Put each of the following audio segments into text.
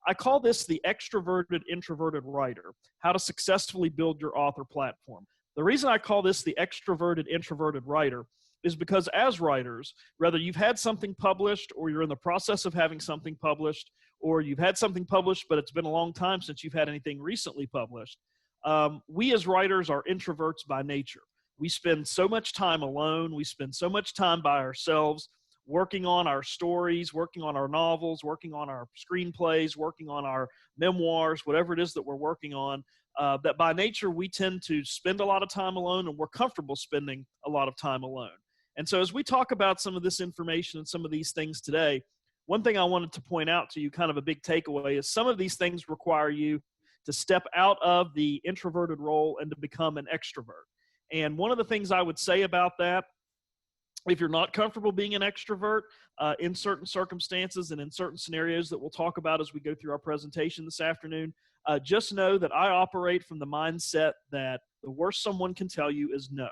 I call this the extroverted, introverted writer, how to successfully build your author platform. The reason I call this the extroverted, introverted writer is because as writers, whether you've had something published or you're in the process of having something published, or you've had something published, but it's been a long time since you've had anything recently published, we as writers are introverts by nature. We spend so much time alone. We spend so much time by ourselves, working on our stories, working on our novels, working on our screenplays, working on our memoirs, whatever it is that we're working on, that by nature we tend to spend a lot of time alone, and we're comfortable spending a lot of time alone. And so as we talk about some of this information and some of these things today, one thing I wanted to point out to you, kind of a big takeaway, is some of these things require you to step out of the introverted role and to become an extrovert. And one of the things I would say about that, if you're not comfortable being an extrovert in certain circumstances and in certain scenarios that we'll talk about as we go through our presentation this afternoon, just know that I operate from the mindset that the worst someone can tell you is no.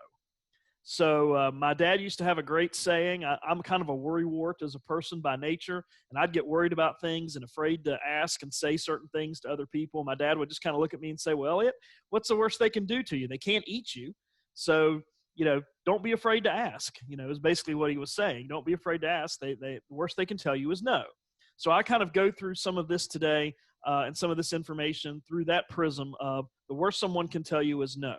So my dad used to have a great saying. I'm kind of a worrywart as a person by nature, and I'd get worried about things and afraid to ask and say certain things to other people. My dad would just kind of look at me and say, well, Eliot, what's the worst they can do to you? They can't eat you. So, don't be afraid to ask, is basically what he was saying. Don't be afraid to ask. The worst they can tell you is no. So I kind of go through some of this today and some of this information through that prism of the worst someone can tell you is no.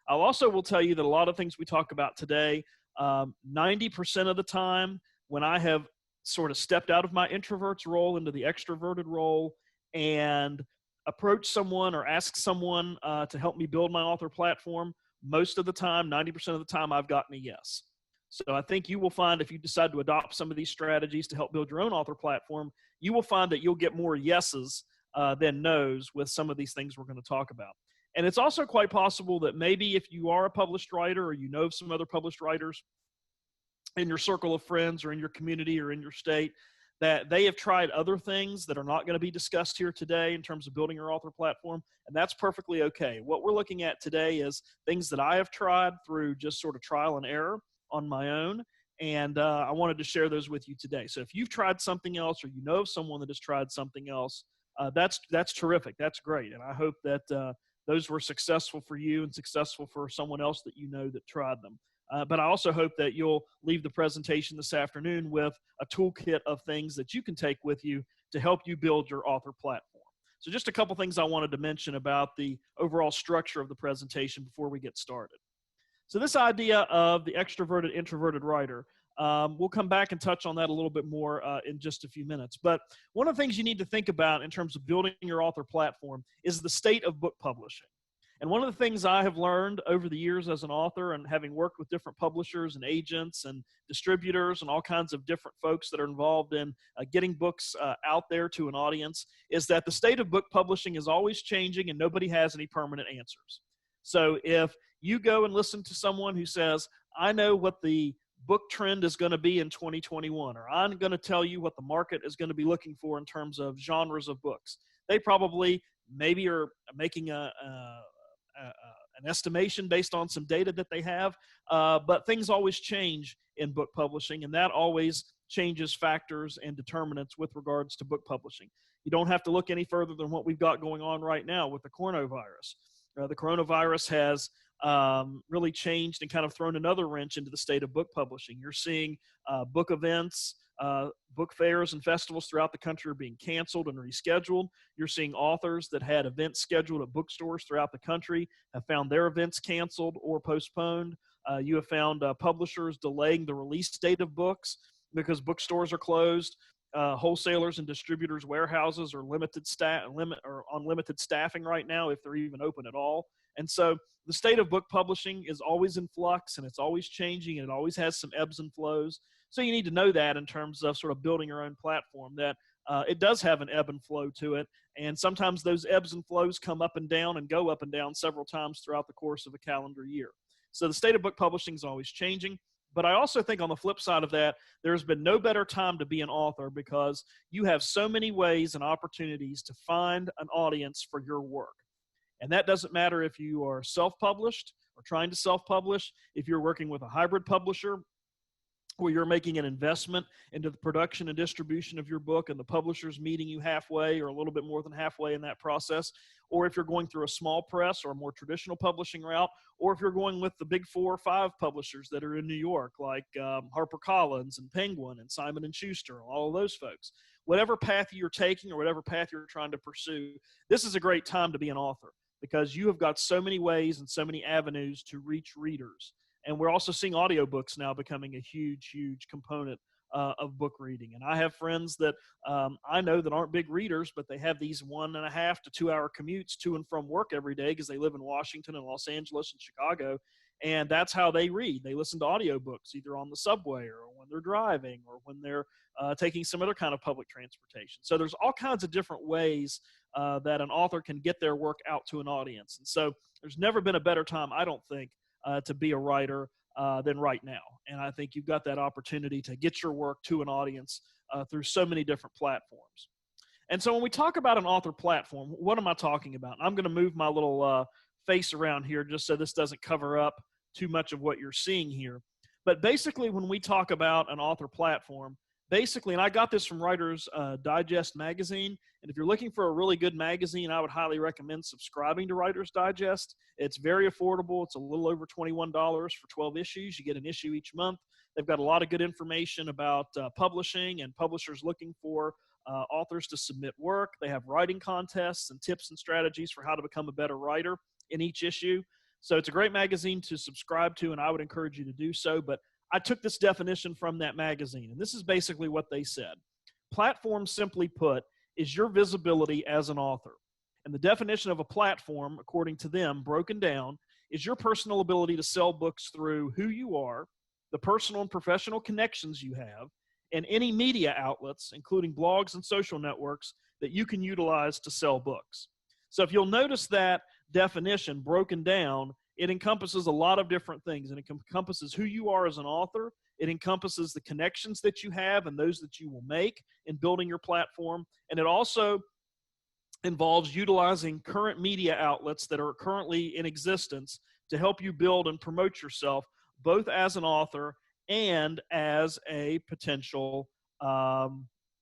I also will tell you that a lot of things we talk about today, 90% of the time when I have sort of stepped out of my introvert's role into the extroverted role and approached someone or asked someone to help me build my author platform, most of the time, 90% of the time, I've gotten a yes. So I think you will find if you decide to adopt some of these strategies to help build your own author platform, you will find that you'll get more yeses than nos with some of these things we're going to talk about. And it's also quite possible that maybe if you are a published writer or you know of some other published writers in your circle of friends or in your community or in your state, that they have tried other things that are not going to be discussed here today in terms of building your author platform, and that's perfectly okay. What we're looking at today is things that I have tried through just sort of trial and error on my own, and I wanted to share those with you today. So if you've tried something else or you know of someone that has tried something else, that's terrific. That's great, and I hope that those were successful for you and successful for someone else that you know that tried them. But I also hope that you'll leave the presentation this afternoon with a toolkit of things that you can take with you to help you build your author platform. So just a couple things I wanted to mention about the overall structure of the presentation before we get started. So this idea of the extroverted, introverted writer, we'll come back and touch on that a little bit more in just a few minutes. But one of the things you need to think about in terms of building your author platform is the state of book publishing. And one of the things I have learned over the years as an author and having worked with different publishers and agents and distributors and all kinds of different folks that are involved in getting books out there to an audience is that the state of book publishing is always changing and nobody has any permanent answers. So if you go and listen to someone who says, I know what the book trend is going to be in 2021, or I'm going to tell you what the market is going to be looking for in terms of genres of books, they probably maybe are making an estimation based on some data that they have, but things always change in book publishing, and that always changes factors and determinants with regards to book publishing. You don't have to look any further than what we've got going on right now with the coronavirus. The coronavirus has really changed and kind of thrown another wrench into the state of book publishing. You're seeing book events, book fairs and festivals throughout the country are being canceled and rescheduled. You're seeing authors that had events scheduled at bookstores throughout the country have found their events canceled or postponed. You have found publishers delaying the release date of books because bookstores are closed. Wholesalers and distributors' warehouses are on limited staffing right now, if they're even open at all. And so the state of book publishing is always in flux, and it's always changing, and it always has some ebbs and flows. So you need to know that in terms of sort of building your own platform, that it does have an ebb and flow to it. And sometimes those ebbs and flows come up and down and go up and down several times throughout the course of a calendar year. So the state of book publishing is always changing. But I also think on the flip side of that, there's been no better time to be an author because you have so many ways and opportunities to find an audience for your work. And that doesn't matter if you are self-published or trying to self-publish, if you're working with a hybrid publisher, where you're making an investment into the production and distribution of your book and the publisher's meeting you halfway or a little bit more than halfway in that process, or if you're going through a small press or a more traditional publishing route, or if you're going with the big 4 or 5 publishers that are in New York, like HarperCollins and Penguin and Simon & Schuster, all of those folks. Whatever path you're taking or whatever path you're trying to pursue, this is a great time to be an author because you have got so many ways and so many avenues to reach readers. And we're also seeing audiobooks now becoming a huge, huge component of book reading. And I have friends that I know that aren't big readers, but they have these 1.5 to 2 hour commutes to and from work every day because they live in Washington and Los Angeles and Chicago. And that's how they read. They listen to audiobooks either on the subway or when they're driving or when they're taking some other kind of public transportation. So there's all kinds of different ways that an author can get their work out to an audience. And so there's never been a better time, I don't think, to be a writer than right now. And I think you've got that opportunity to get your work to an audience through so many different platforms. And so when we talk about an author platform, what am I talking about? I'm going to move my little face around here just so this doesn't cover up too much of what you're seeing here. But basically, when we talk about an author platform, basically, and I got this from Writers Digest magazine, and if you're looking for a really good magazine, I would highly recommend subscribing to Writers Digest. It's very affordable. It's a little over $21 for 12 issues. You get an issue each month. They've got a lot of good information about publishing and publishers looking for authors to submit work. They have writing contests and tips and strategies for how to become a better writer in each issue. So it's a great magazine to subscribe to, and I would encourage you to do so. But I took this definition from that magazine, and this is basically what they said. Platform, simply put, is your visibility as an author. And the definition of a platform, according to them, broken down, is your personal ability to sell books through who you are, the personal and professional connections you have, and any media outlets, including blogs and social networks, that you can utilize to sell books. So if you'll notice that definition broken down, it encompasses a lot of different things, and it encompasses who you are as an author. It encompasses the connections that you have and those that you will make in building your platform. And it also involves utilizing current media outlets that are currently in existence to help you build and promote yourself, both as an author and as a potential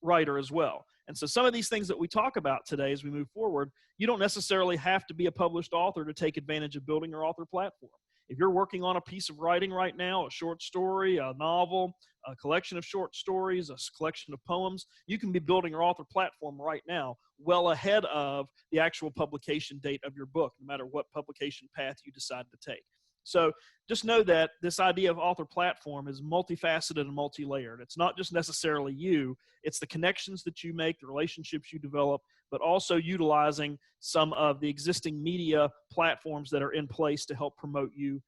writer as well. And so some of these things that we talk about today as we move forward, you don't necessarily have to be a published author to take advantage of building your author platform. If you're working on a piece of writing right now, a short story, a novel, a collection of short stories, a collection of poems, you can be building your author platform right now well ahead of the actual publication date of your book, no matter what publication path you decide to take. So just know that this idea of author platform is multifaceted and multi-layered. It's not just necessarily you, it's the connections that you make, the relationships you develop, but also utilizing some of the existing media platforms that are in place to help promote you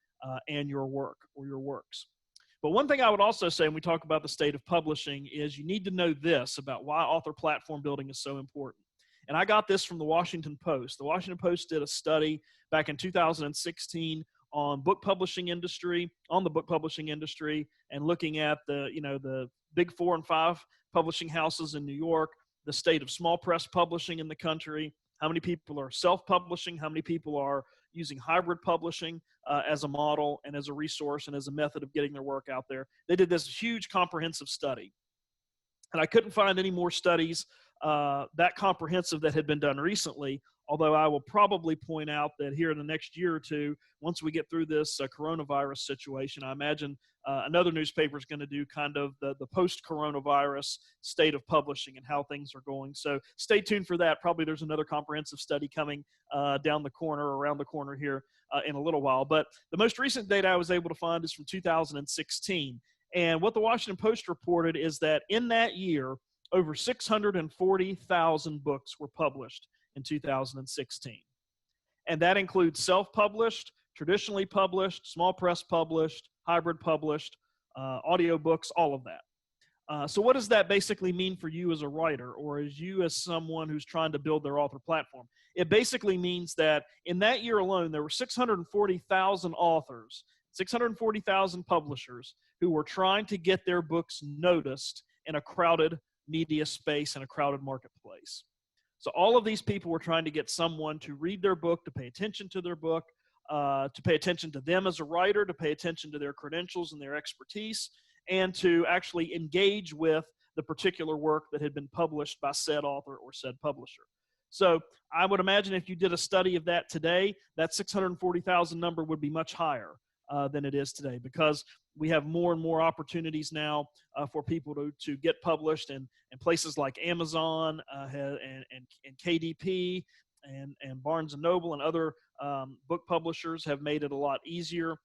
and your work or your works. But one thing I would also say when we talk about the state of publishing is you need to know this about why author platform building is so important. And I got this from the Washington Post. The Washington Post did a study back in 2016 on the book publishing industry, and looking at the big 4 and 5 publishing houses in New York, the state of small press publishing in the country, how many people are self-publishing, how many people are using hybrid publishing as a model and as a resource and as a method of getting their work out there. They did this huge comprehensive study. And I couldn't find any more studies that comprehensive that had been done recently, although I will probably point out that here in the next year or two, once we get through this coronavirus situation, I imagine another newspaper is going to do kind of the post-coronavirus state of publishing and how things are going. So stay tuned for that. Probably there's another comprehensive study coming around the corner here in a little while. But the most recent data I was able to find is from 2016. And what the Washington Post reported is that in that year, over 640,000 books were published in 2016. And that includes self-published, traditionally published, small press published, hybrid published, audiobooks, all of that. So what does that basically mean for you as a writer or as you as someone who's trying to build their author platform? It basically means that in that year alone, there were 640,000 authors, 640,000 publishers who were trying to get their books noticed in a crowded media space and a crowded marketplace. So all of these people were trying to get someone to read their book, to pay attention to their book, to pay attention to them as a writer, to pay attention to their credentials and their expertise, and to actually engage with the particular work that had been published by said author or said publisher. So I would imagine if you did a study of that today, that 640,000 number would be much higher than it is today, because we have more and more opportunities now for people to get published, and places like Amazon and KDP and Barnes and Noble and other book publishers have made it a lot easier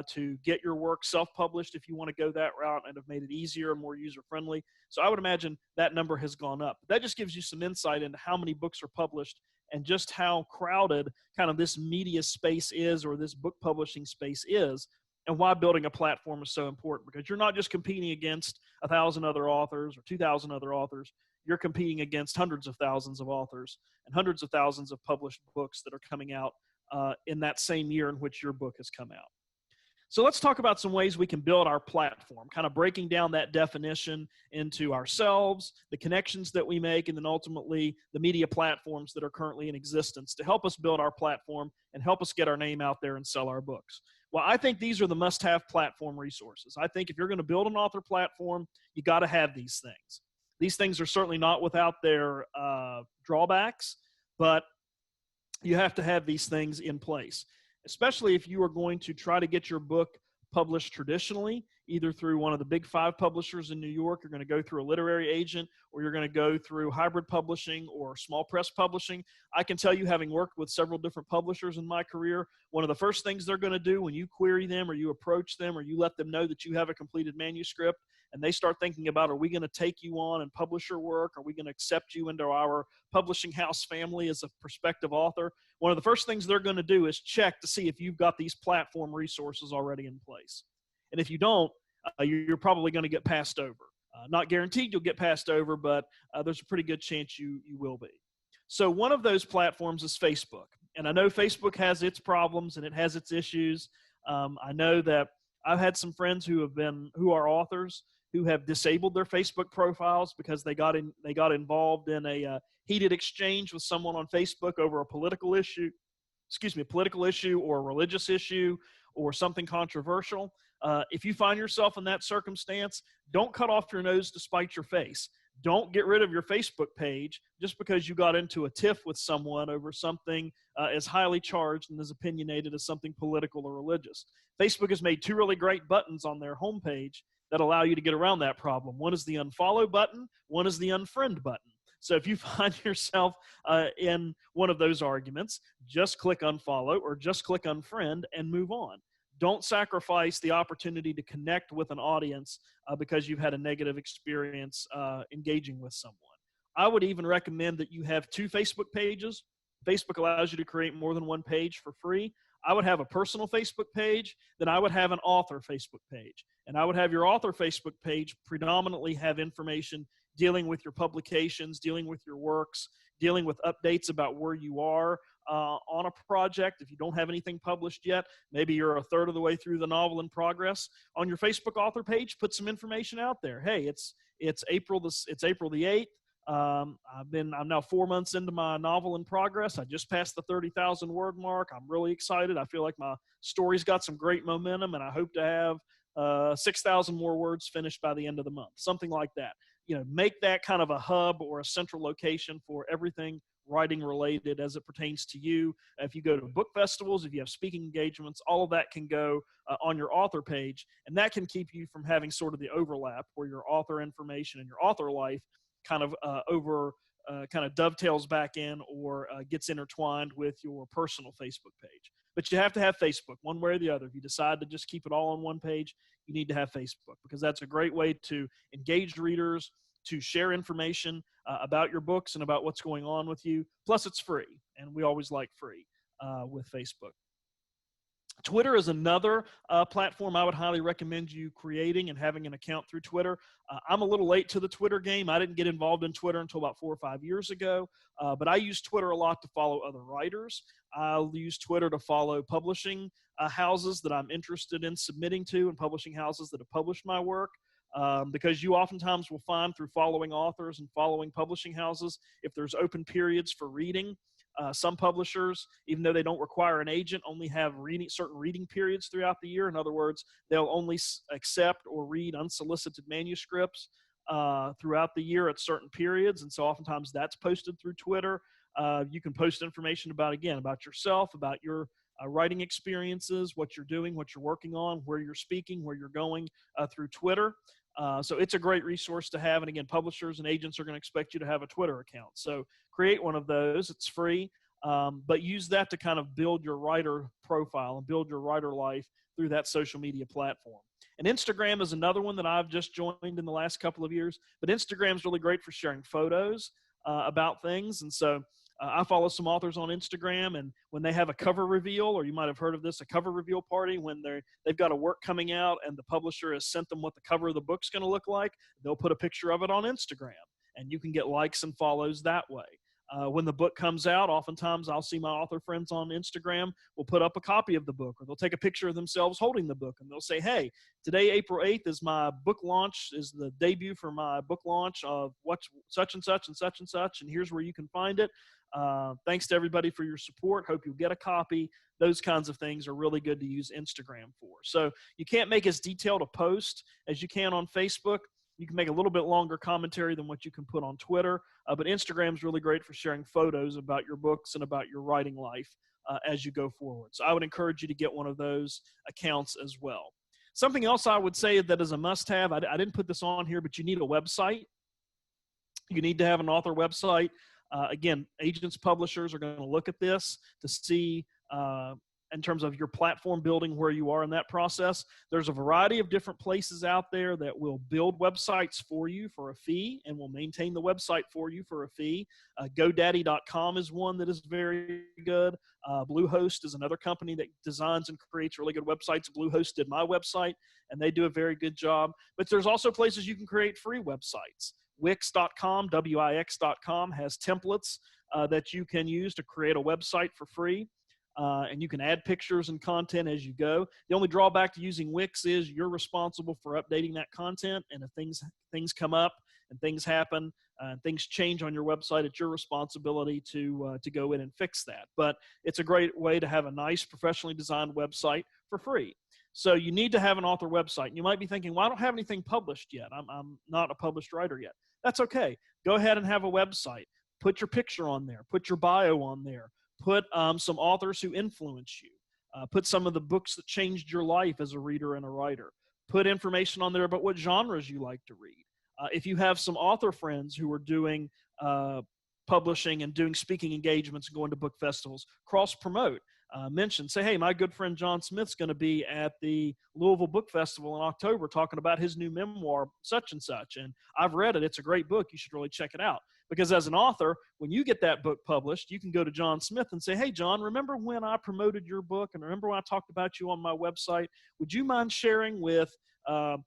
to get your work self-published if you want to go that route, and have made it easier and more user-friendly. So I would imagine that number has gone up. That just gives you some insight into how many books are published and just how crowded kind of this media space is, or this book publishing space is, and why building a platform is so important. Because you're not just competing against 1,000 other authors or 2,000 other authors. You're competing against hundreds of thousands of authors and hundreds of thousands of published books that are coming out in that same year in which your book has come out. So let's talk about some ways we can build our platform, kind of breaking down that definition into ourselves, the connections that we make, and then ultimately the media platforms that are currently in existence to help us build our platform and help us get our name out there and sell our books. Well, I think these are the must-have platform resources. I think if you're going to build an author platform, you got to have these things. These things are certainly not without their drawbacks, but you have to have these things in place, especially if you are going to try to get your book published traditionally, either through one of the big 5 publishers in New York, you're going to go through a literary agent, or you're going to go through hybrid publishing or small press publishing. I can tell you, having worked with several different publishers in my career, one of the first things they're going to do when you query them or you approach them or you let them know that you have a completed manuscript, and they start thinking about, are we going to take you on and publish your work? Are we going to accept you into our publishing house family as a prospective author? One of the first things they're going to do is check to see if you've got these platform resources already in place. And if you don't, you're probably going to get passed over. Not guaranteed you'll get passed over, but there's a pretty good chance you will be. So one of those platforms is Facebook. And I know Facebook has its problems and it has its issues. I know that I've had some friends who are authors who have disabled their Facebook profiles because they got involved in a heated exchange with someone on Facebook over a political issue or a religious issue or something controversial. If you find yourself in that circumstance, don't cut off your nose to spite your face. Don't get rid of your Facebook page just because you got into a tiff with someone over something as highly charged and as opinionated as something political or religious. Facebook has made 2 really great buttons on their homepage that allow you to get around that problem. One is the unfollow button, one is the unfriend button. So if you find yourself in one of those arguments, just click unfollow or just click unfriend and move on. Don't sacrifice the opportunity to connect with an audience because you've had a negative experience engaging with someone. I would even recommend that you have 2 Facebook pages. Facebook allows you to create more than one page for free. I would have a personal Facebook page, then I would have an author Facebook page. And I would have your author Facebook page predominantly have information dealing with your publications, dealing with your works, dealing with updates about where you are on a project. If you don't have anything published yet, maybe you're a third of the way through the novel in progress. On your Facebook author page, put some information out there. Hey, it's April the 8th. I'm now 4 months into my novel in progress. I just passed the 30,000 word mark. I'm really excited. I feel like my story's got some great momentum, and I hope to have 6,000 more words finished by the end of the month, something like that. Make that kind of a hub or a central location for everything writing related as it pertains to you. If you go to book festivals, if you have speaking engagements, all of that can go on your author page, and that can keep you from having sort of the overlap where your author information and your author life kind of dovetails back in or gets intertwined with your personal Facebook page. But you have to have Facebook one way or the other. If you decide to just keep it all on one page, you need to have Facebook, because that's a great way to engage readers, to share information about your books and about what's going on with you. Plus, it's free, and we always like free with Facebook. Twitter is another platform I would highly recommend you creating and having an account through Twitter. I'm a little late to the Twitter game. I didn't get involved in Twitter until about 4 or 5 years ago, but I use Twitter a lot to follow other writers. I'll use Twitter to follow publishing houses that I'm interested in submitting to, and publishing houses that have published my work. Because you oftentimes will find through following authors and following publishing houses, if there's open periods for reading, Some publishers, even though they don't require an agent, only have certain reading periods throughout the year. In other words, they'll only accept or read unsolicited manuscripts throughout the year at certain periods. And so oftentimes that's posted through Twitter. You can post information about yourself, about your writing experiences, what you're doing, what you're working on, where you're speaking, where you're going through Twitter. So it's a great resource to have. And again, publishers and agents are going to expect you to have a Twitter account. So create one of those. It's free, but use that to kind of build your writer profile and build your writer life through that social media platform. And Instagram is another one that I've just joined in the last couple of years. But Instagram is really great for sharing photos about things. And so I follow some authors on Instagram, and when they have a cover reveal, or you might have heard of this, a cover reveal party, when they've got a work coming out and the publisher has sent them what the cover of the book's going to look like, they'll put a picture of it on Instagram, and you can get likes and follows that way. When the book comes out, oftentimes I'll see my author friends on Instagram will put up a copy of the book, or they'll take a picture of themselves holding the book, and they'll say, hey, today, April 8th, is my book launch, is the debut for my book launch of what's such and such and such and such, and here's where you can find it. Thanks to everybody for your support. Hope you'll get a copy. Those kinds of things are really good to use Instagram for. So you can't make as detailed a post as you can on Facebook. You can make a little bit longer commentary than what you can put on Twitter, but Instagram is really great for sharing photos about your books and about your writing life as you go forward. So I would encourage you to get one of those accounts as well. Something else I would say that is a must-have, I didn't put this on here, but you need a website. You need to have an author website. Again, agents, publishers are going to look at this to see in terms of your platform building where you are in that process. There's a variety of different places out there that will build websites for you for a fee and will maintain the website for you for a fee. GoDaddy.com is one that is very good. Bluehost is another company that designs and creates really good websites. Bluehost did my website, and they do a very good job. But there's also places you can create free websites. Wix.com, Wix.com has templates that you can use to create a website for free. And you can add pictures and content as you go. The only drawback to using Wix is you're responsible for updating that content. And if things come up and things happen and things change on your website, it's your responsibility to go in and fix that. But it's a great way to have a nice, professionally designed website for free. So you need to have an author website. And you might be thinking, well, I don't have anything published yet. I'm not a published writer yet. That's okay. Go ahead and have a website. Put your picture on there. Put your bio on there. Put some authors who influence you. Put some of the books that changed your life as a reader and a writer. Put information on there about what genres you like to read. If you have some author friends who are doing publishing and doing speaking engagements and going to book festivals, cross-promote. Mention, say, hey, my good friend John Smith's going to be at the Louisville Book Festival in October talking about his new memoir, such and such, and I've read it. It's a great book. You should really check it out. Because as an author, when you get that book published, you can go to John Smith and say, hey, John, remember when I promoted your book, and remember when I talked about you on my website? Would you mind sharing with on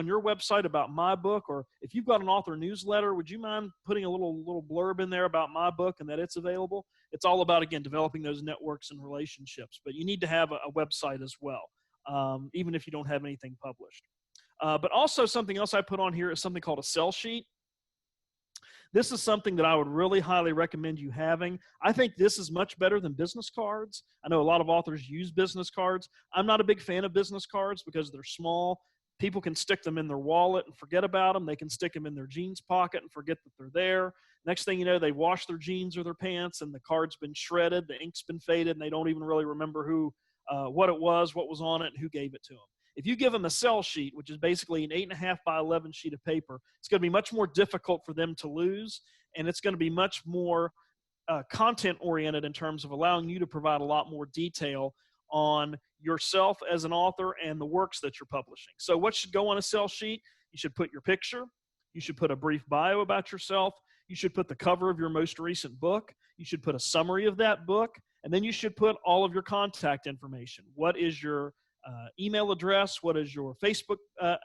your website about my book? Or if you've got an author newsletter, would you mind putting a little blurb in there about my book and that it's available? It's all about, again, developing those networks and relationships. But you need to have a website as well, even if you don't have anything published. But also something else I put on here is something called a sell sheet. This is something that I would really highly recommend you having. I think this is much better than business cards. I know a lot of authors use business cards. I'm not a big fan of business cards because they're small. People can stick them in their wallet and forget about them. They can stick them in their jeans pocket and forget that they're there. Next thing you know, they wash their jeans or their pants and the card's been shredded, the ink's been faded, and they don't even really remember what it was, what was on it, and who gave it to them. If you give them a sell sheet, which is basically an 8.5 by 11 sheet of paper, it's going to be much more difficult for them to lose, and it's going to be much more content-oriented in terms of allowing you to provide a lot more detail on yourself as an author and the works that you're publishing. So what should go on a sell sheet? You should put your picture. You should put a brief bio about yourself. You should put the cover of your most recent book. You should put a summary of that book, and then you should put all of your contact information. What is your email address? What is your Facebook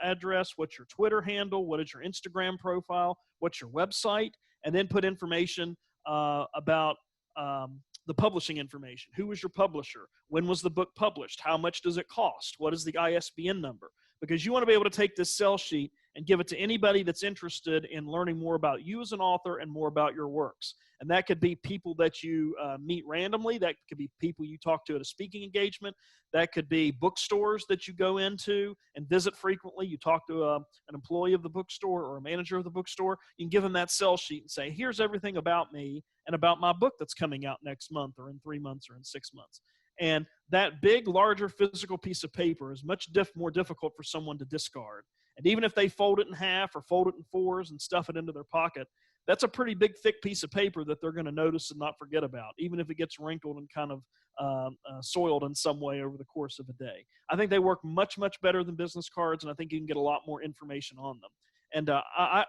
address? What's your Twitter handle? What is your Instagram profile? What's your website? And then put information about the publishing information. Who was your publisher? When was the book published? How much does it cost? What is the ISBN number? Because you want to be able to take this sell sheet and give it to anybody that's interested in learning more about you as an author and more about your works. And that could be people that you meet randomly. That could be people you talk to at a speaking engagement. That could be bookstores that you go into and visit frequently. You talk to an employee of the bookstore or a manager of the bookstore. You can give them that sell sheet and say, here's everything about me and about my book that's coming out next month or in 3 months or in 6 months. And that big, larger physical piece of paper is much more difficult for someone to discard. And even if they fold it in half or fold it in fours and stuff it into their pocket, that's a pretty big, thick piece of paper that they're going to notice and not forget about, even if it gets wrinkled and kind of soiled in some way over the course of a day. I think they work much, much better than business cards, and I think you can get a lot more information on them. And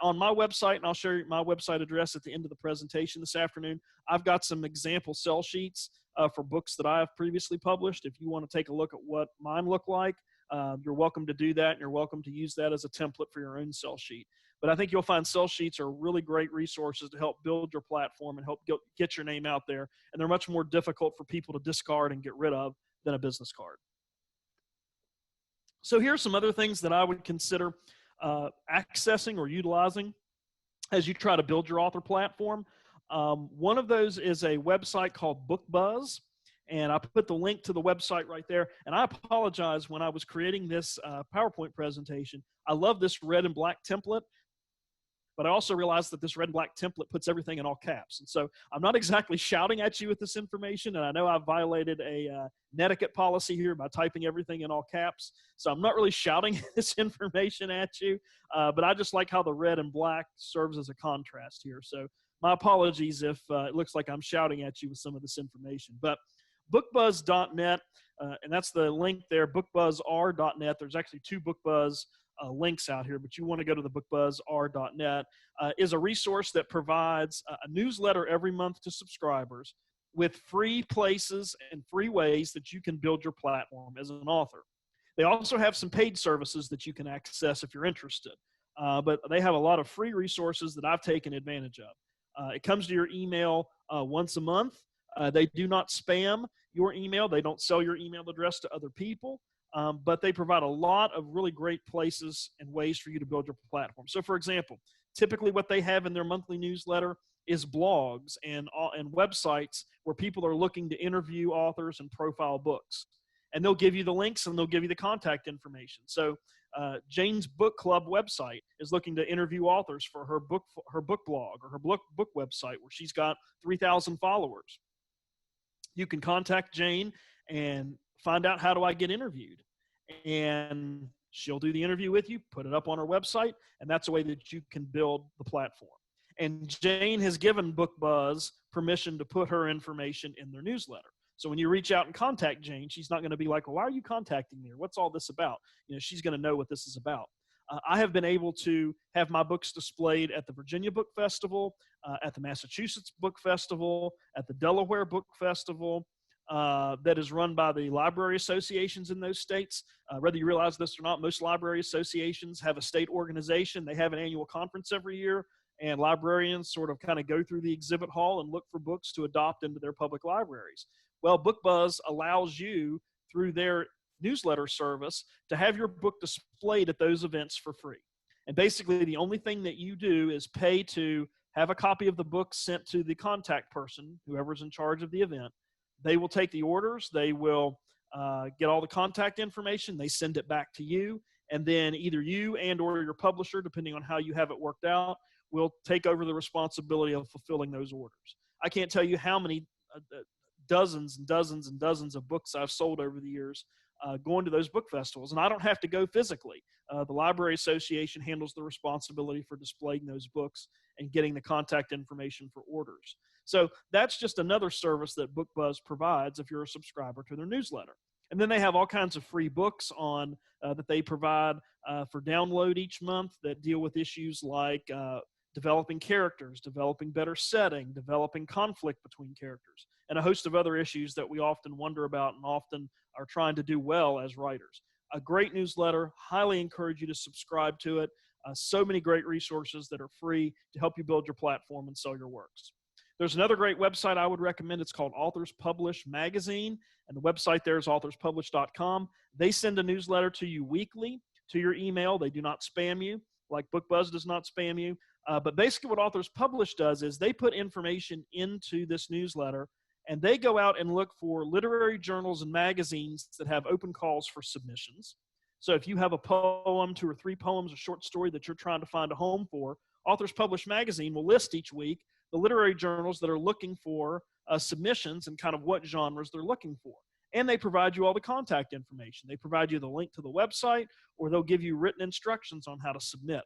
on my website, and I'll show you my website address at the end of the presentation this afternoon, I've got some example sell sheets for books that I have previously published. If you want to take a look at what mine look like, you're welcome to do that, and you're welcome to use that as a template for your own sell sheet. But I think you'll find sell sheets are really great resources to help build your platform and help get your name out there. And they're much more difficult for people to discard and get rid of than a business card. So here's some other things that I would consider accessing or utilizing as you try to build your author platform. One of those is a website called BookBuzz. And I put the link to the website right there. And I apologize, when I was creating this PowerPoint presentation, I love this red and black template. But I also realized that this red and black template puts everything in all caps. And so I'm not exactly shouting at you with this information. And I know I've violated a netiquette policy here by typing everything in all caps. So I'm not really shouting this information at you. But I just like how the red and black serves as a contrast here. So my apologies if it looks like I'm shouting at you with some of this information. But bookbuzz.net, and that's the link there, bookbuzzr.net. There's actually two BookBuzz links out here, but you want to go to the bookbuzzr.net, is a resource that provides a newsletter every month to subscribers with free places and free ways that you can build your platform as an author. They also have some paid services that you can access if you're interested, but they have a lot of free resources that I've taken advantage of. It comes to your email once a month. They do not spam your email. They don't sell your email address to other people. But they provide a lot of really great places and ways for you to build your platform. So, for example, typically what they have in their monthly newsletter is blogs and websites where people are looking to interview authors and profile books. And they'll give you the links and they'll give you the contact information. So Jane's Book Club website is looking to interview authors for her book blog or her book website where she's got 3,000 followers. You can contact Jane and find out, how do I get interviewed? And she'll do the interview with you, put it up on her website, and that's a way that you can build the platform. And Jane has given BookBuzz permission to put her information in their newsletter. So when you reach out and contact Jane, she's not going to be like, well, why are you contacting me? Or what's all this about? You know, she's going to know what this is about. I have been able to have my books displayed at the Virginia Book Festival, at the Massachusetts Book Festival, at the Delaware Book Festival, that is run by the library associations in those states. Whether you realize this or not, most library associations have a state organization. They have an annual conference every year, and librarians sort of kind of go through the exhibit hall and look for books to adopt into their public libraries. Well, BookBuzz allows you, through their newsletter service, to have your book displayed at those events for free. And basically, the only thing that you do is pay to have a copy of the book sent to the contact person, whoever's in charge of the event. They will take the orders. They will get all the contact information. They send it back to you. And then either you and or your publisher, depending on how you have it worked out, will take over the responsibility of fulfilling those orders. I can't tell you how many dozens and dozens and dozens of books I've sold over the years going to those book festivals. And I don't have to go physically. The Library Association handles the responsibility for displaying those books and getting the contact information for orders. So that's just another service that BookBuzz provides if you're a subscriber to their newsletter. And then they have all kinds of free books on that they provide for download each month that deal with issues like developing characters, developing better setting, developing conflict between characters, and a host of other issues that we often wonder about and often are trying to do well as writers. A great newsletter. Highly encourage you to subscribe to it. So many great resources that are free to help you build your platform and sell your works. There's another great website I would recommend. It's called Authors Publish Magazine, and the website there is authorspublish.com. They send a newsletter to you weekly to your email. They do not spam you. like BookBuzz does not spam you. But basically what Authors Publish does is they put information into this newsletter, and they go out and look for literary journals and magazines that have open calls for submissions. So if you have a poem, 2 or 3 poems, a short story that you're trying to find a home for, Authors Publish magazine will list each week the literary journals that are looking for submissions and kind of what genres they're looking for. And they provide you all the contact information. They provide you the link to the website, or they'll give you written instructions on how to submit.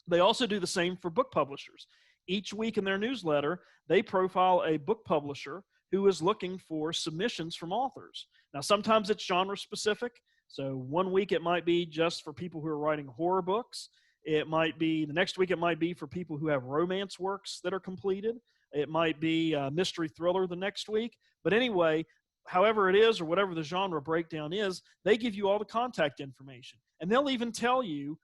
They also do the same for book publishers. Each week in their newsletter, they profile a book publisher who is looking for submissions from authors. Now, sometimes it's genre specific. So one week it might be just for people who are writing horror books. It might be, the next week it might be for people who have romance works that are completed. It might be a mystery thriller the next week. But anyway, however it is, or whatever the genre breakdown is, they give you all the contact information. And they'll even tell you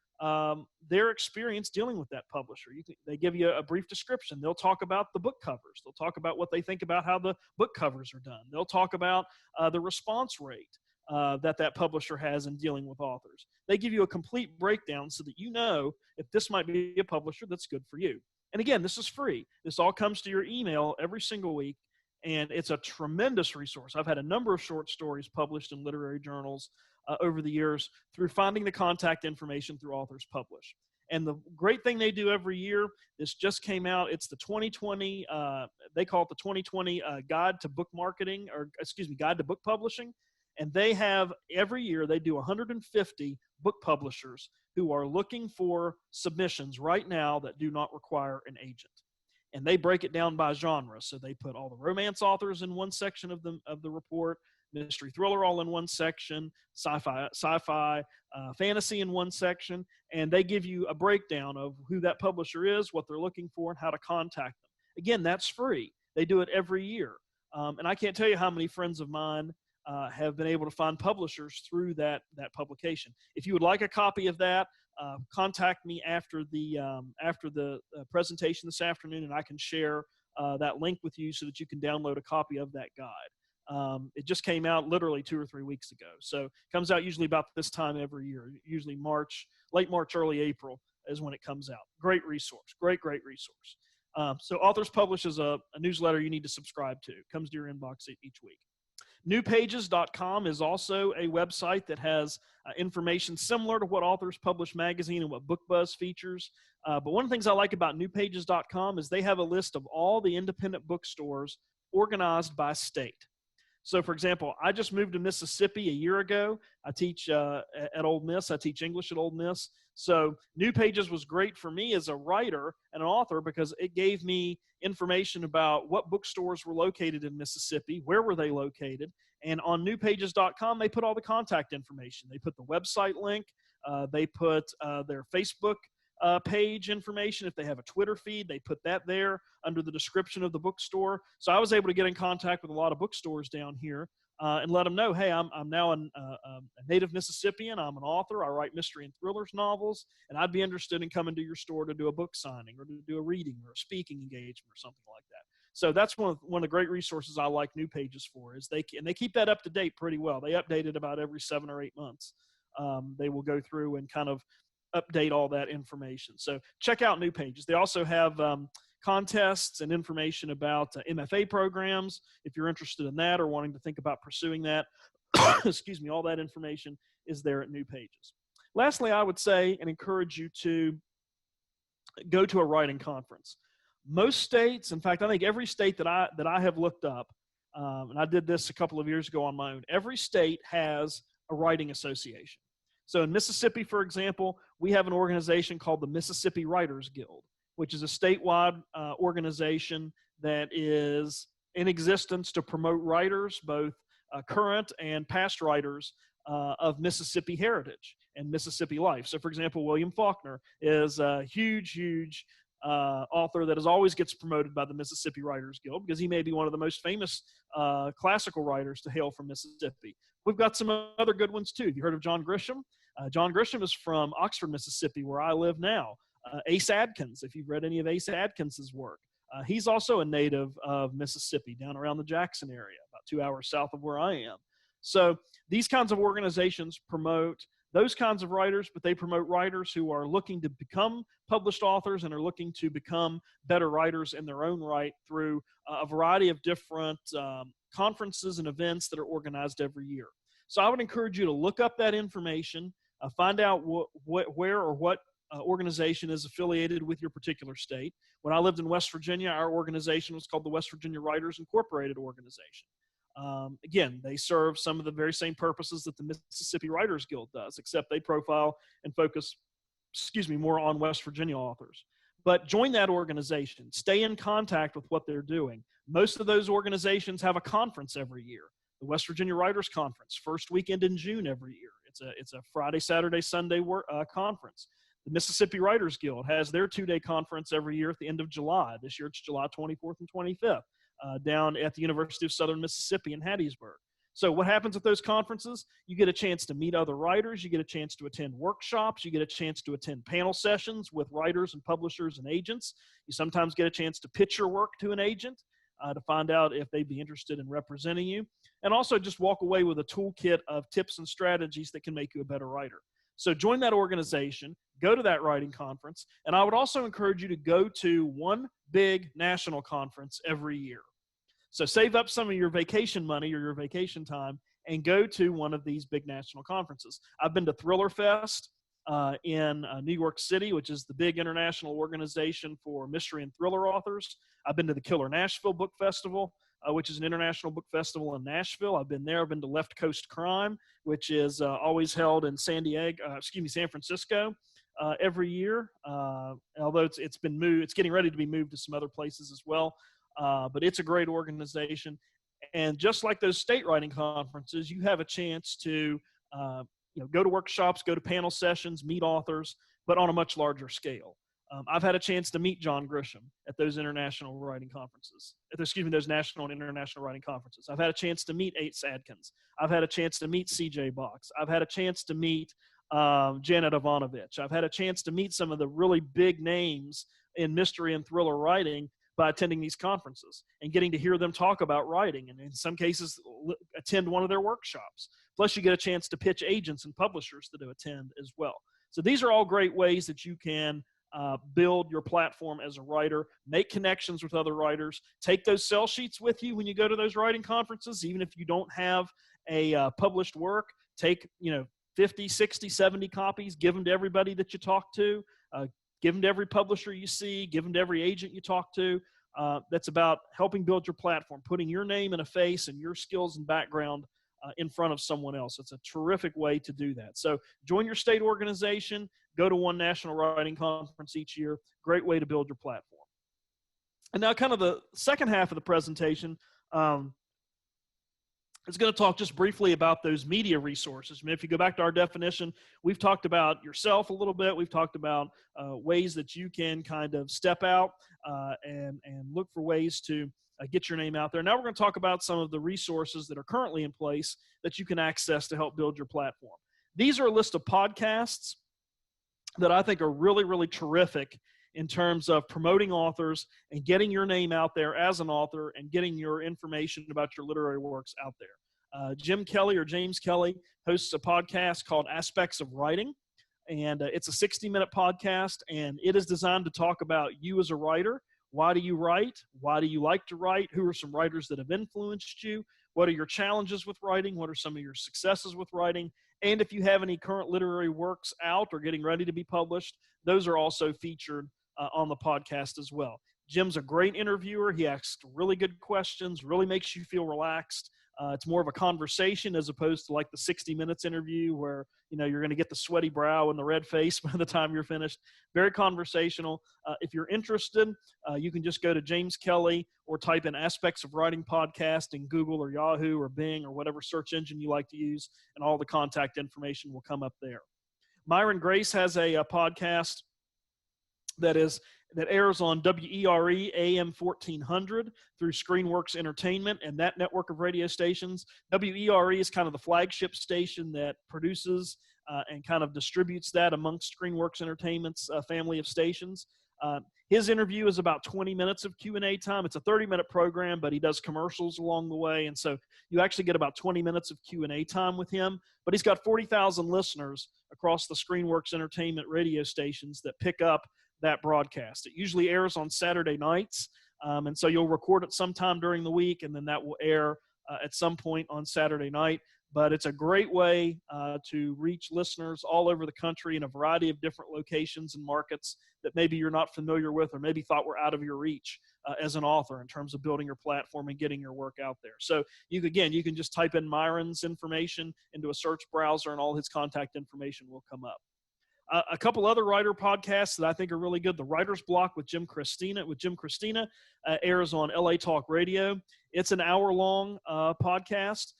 their experience dealing with that publisher. They give you a brief description. They'll talk about the book covers. They'll talk about what they think about how the book covers are done. They'll talk about the response rate that publisher has in dealing with authors. They give you a complete breakdown so that you know if this might be a publisher that's good for you. And again, this is free. This all comes to your email every single week, and it's a tremendous resource. I've had a number of short stories published in literary journals over the years through finding the contact information through Authors Publish. And the great thing they do every year, this just came out, it's the 2020, they call it the 2020 Guide to Book Marketing, or excuse me, Guide to Book Publishing. And they have, every year, they do 150 book publishers who are looking for submissions right now that do not require an agent. And they break it down by genre. So they put all the romance authors in one section of the report, mystery thriller all in one section, sci-fi, fantasy in one section, and they give you a breakdown of who that publisher is, what they're looking for, and how to contact them. Again, that's free. They do it every year. And I can't tell you how many friends of mine have been able to find publishers through that publication. If you would like a copy of that, contact me after the presentation this afternoon, and I can share that link with you so that you can download a copy of that guide. It just came out literally 2 or 3 weeks ago. So it comes out usually about this time every year, usually late March, early April is when it comes out. Great resource, great resource. So Authors Publish is a newsletter you need to subscribe to. It comes to your inbox each week. Newpages.com is also a website that has information similar to what Authors Publish magazine and what BookBuzz features. But one of the things I like about newpages.com is they have a list of all the independent bookstores organized by state. So, for example, I just moved to Mississippi a year ago. I teach at Ole Miss. I teach English at Ole Miss. So New Pages was great for me as a writer and an author because it gave me information about what bookstores were located in Mississippi, where were they located, and on newpages.com, they put all the contact information. They put the website link. They put their Facebook page information. If they have a Twitter feed, they put that there under the description of the bookstore. So I was able to get in contact with a lot of bookstores down here and let them know, hey, I'm now a native Mississippian. I'm an author. I write mystery and thrillers novels, and I'd be interested in coming to your store to do a book signing or to do a reading or a speaking engagement or something like that. So that's one of the great resources I like New Pages for, is they keep that up to date pretty well. They update it about every 7 or 8 months. They will go through and kind of update all that information. So check out New Pages. They also have contests and information about MFA programs if you're interested in that or wanting to think about pursuing that. Excuse me, all that information is there at New Pages. Lastly, I would say and encourage you to go to a writing conference. Most states, in fact, I think every state that I have looked up, and I did this a couple of years ago on my own, every state has a writing association. So in Mississippi, for example, we have an organization called the Mississippi Writers Guild, which is a statewide organization that is in existence to promote writers, both current and past writers of Mississippi heritage and Mississippi life. So, for example, William Faulkner is a huge author that always gets promoted by the Mississippi Writers Guild because he may be one of the most famous classical writers to hail from Mississippi. We've got some other good ones, too. Have you heard of John Grisham? John Grisham is from Oxford, Mississippi, where I live now. Ace Adkins, if you've read any of Ace Adkins' work. He's also a native of Mississippi, down around the Jackson area, about 2 hours south of where I am. So these kinds of organizations promote those kinds of writers, but they promote writers who are looking to become published authors and are looking to become better writers in their own right through a variety of different conferences and events that are organized every year. So I would encourage you to look up that information, find out where or what organization is affiliated with your particular state. When I lived in West Virginia, our organization was called the West Virginia Writers Incorporated Organization. Again, they serve some of the very same purposes that the Mississippi Writers Guild does, except they profile and focus, more on West Virginia authors. But join that organization. Stay in contact with what they're doing. Most of those organizations have a conference every year. The West Virginia Writers Conference, first weekend in June every year. It's a Friday, Saturday, Sunday conference. The Mississippi Writers Guild has their 2-day conference every year at the end of July. This year it's July 24th and 25th down at the University of Southern Mississippi in Hattiesburg. So what happens at those conferences? You get a chance to meet other writers. You get a chance to attend workshops. You get a chance to attend panel sessions with writers and publishers and agents. You sometimes get a chance to pitch your work to an agent to find out if they'd be interested in representing you. And also just walk away with a toolkit of tips and strategies that can make you a better writer. So join that organization, go to that writing conference, and I would also encourage you to go to one big national conference every year. So save up some of your vacation money or your vacation time and go to one of these big national conferences. I've been to Thriller Fest in New York City, which is the big international organization for mystery and thriller authors. I've been to the Killer Nashville Book Festival, which is an international book festival in Nashville. I've been there. I've been to Left Coast Crime, which is always held in San Francisco every year. Although it's been moved, it's getting ready to be moved to some other places as well. But it's a great organization. And just like those state writing conferences, you have a chance to go to workshops, go to panel sessions, meet authors, but on a much larger scale. I've had a chance to meet John Grisham at those international writing conferences. Those national and international writing conferences. I've had a chance to meet Ace Adkins. I've had a chance to meet C.J. Box. I've had a chance to meet Janet Ivanovich. I've had a chance to meet some of the really big names in mystery and thriller writing by attending these conferences and getting to hear them talk about writing, and in some cases attend one of their workshops. Plus you get a chance to pitch agents and publishers that do attend as well. So these are all great ways that you can build your platform as a writer, make connections with other writers, take those sell sheets with you when you go to those writing conferences. Even if you don't have a published work, take 50, 60, 70 copies, give them to everybody that you talk to, give them to every publisher you see, give them to every agent you talk to. That's about helping build your platform, putting your name and a face and your skills and background in front of someone else. It's a terrific way to do that. So join your state organization, go to one national writing conference each year. Great way to build your platform. And now kind of the second half of the presentation is going to talk just briefly about those media resources. I mean, if you go back to our definition, we've talked about yourself a little bit. We've talked about ways that you can kind of step out and look for ways to get your name out there. Now we're going to talk about some of the resources that are currently in place that you can access to help build your platform. These are a list of podcasts that I think are really, really terrific in terms of promoting authors and getting your name out there as an author and getting your information about your literary works out there. James Kelly hosts a podcast called Aspects of Writing, and it's a 60-minute podcast, and it is designed to talk about you as a writer. Why do you write? Why do you like to write? Who are some writers that have influenced you? What are your challenges with writing? What are some of your successes with writing? And if you have any current literary works out or getting ready to be published, those are also featured on the podcast as well. Jim's a great interviewer. He asks really good questions, really makes you feel relaxed. It's more of a conversation as opposed to like the 60 Minutes interview where, you're going to get the sweaty brow and the red face by the time you're finished. Very conversational. If you're interested, you can just go to James Kelly or type in Aspects of Writing podcast in Google or Yahoo or Bing or whatever search engine you like to use, and all the contact information will come up there. Myron Grace has a podcast that airs on WERE AM 1400 through Screenworks Entertainment and that network of radio stations. WERE is kind of the flagship station that produces and kind of distributes that amongst Screenworks Entertainment's family of stations. His interview is about 20 minutes of Q&A time. It's a 30-minute program, but he does commercials along the way. And so you actually get about 20 minutes of Q&A time with him. But he's got 40,000 listeners across the ScreenWorks Entertainment radio stations that pick up that broadcast. It usually airs on Saturday nights. And so you'll record it sometime during the week, and then that will air at some point on Saturday night. But it's a great way to reach listeners all over the country in a variety of different locations and markets that maybe you're not familiar with or maybe thought were out of your reach as an author in terms of building your platform and getting your work out there. So you can just type in Myron's information into a search browser and all his contact information will come up. A couple other writer podcasts that I think are really good. The Writer's Block with Jim Christina airs on LA Talk Radio. It's an hour-long podcast,